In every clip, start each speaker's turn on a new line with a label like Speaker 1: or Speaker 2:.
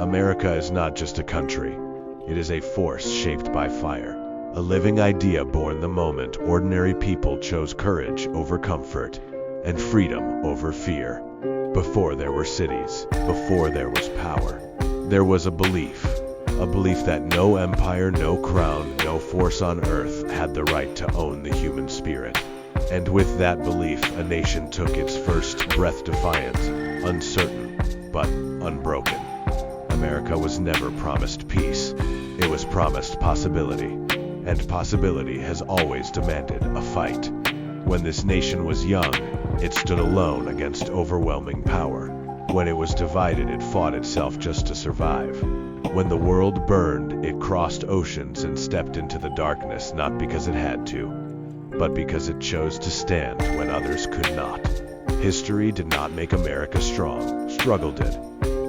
Speaker 1: America is not just a country. It is a force shaped by fire. A living idea born the moment ordinary people chose courage over comfort and freedom over fear. Before there were cities, before there was power, there was a belief that no empire, no crown, no force on earth had the right to own the human spirit. And with that belief, a nation took its first breath, defiant, uncertain, but unbroken. America was never promised peace. It was promised possibility. And possibility has always demanded a fight. When this nation was young, it stood alone against overwhelming power. When it was divided, it fought itself just to survive. When the world burned, it crossed oceans and stepped into the darkness, not because it had to, but because it chose to stand when others could not. History did not make America strong, struggle did.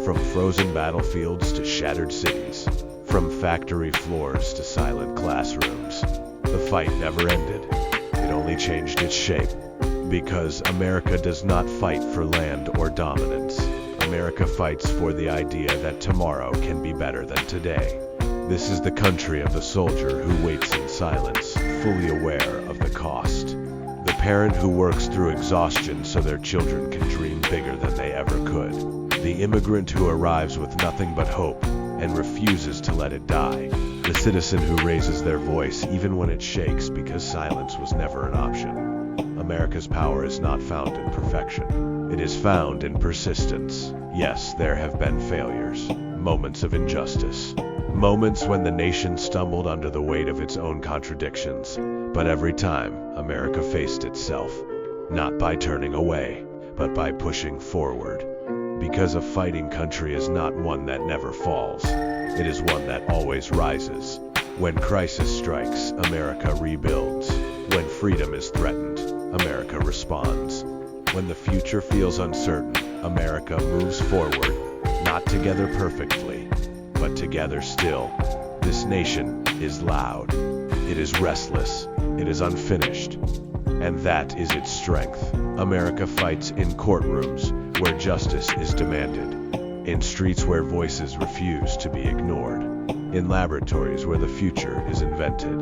Speaker 1: From frozen battlefields to shattered cities, from factory floors to silent classrooms, the fight never ended. It only changed its shape. Because America does not fight for land or dominance. America fights for the idea that tomorrow can be better than today. This is the country of the soldier who waits in silence, fully aware of the cost. The parent who works through exhaustion so their children can dream bigger than they ever could. The immigrant who arrives with nothing but hope and refuses to let it die. The citizen who raises their voice even when it shakes because silence was never an option. America's power is not found in perfection. It is found in persistence. Yes, there have been failures, moments of injustice, moments when the nation stumbled under the weight of its own contradictions. But every time, America faced itself, not by turning away, but by pushing forward. Because a fighting country is not one that never falls. It is one that always rises. When crisis strikes, America rebuilds. When freedom is threatened, America responds. When the future feels uncertain, America moves forward, not together perfectly, but together still. This nation is loud. It is restless. It is unfinished. And that is its strength. America fights in courtrooms where justice is demanded, in streets where voices refuse to be ignored, in laboratories where the future is invented,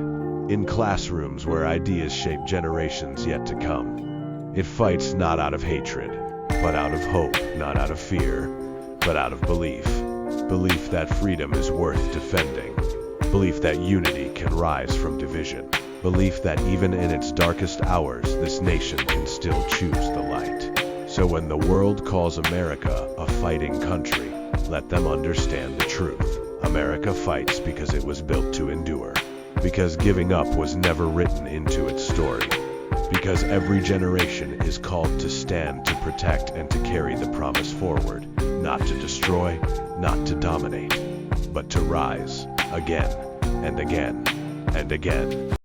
Speaker 1: in classrooms where ideas shape generations yet to come. It fights not out of hatred, but out of hope, not out of fear, but out of belief. Belief that freedom is worth defending. Belief that unity can rise from division. Belief that even in its darkest hours, this nation can still choose the light. So when the world calls America a fighting country, let them understand the truth. America fights because it was built to endure. Because giving up was never written into its story. Because every generation is called to stand, to protect, and to carry the promise forward. Not to destroy, not to dominate, but to rise again and again and again.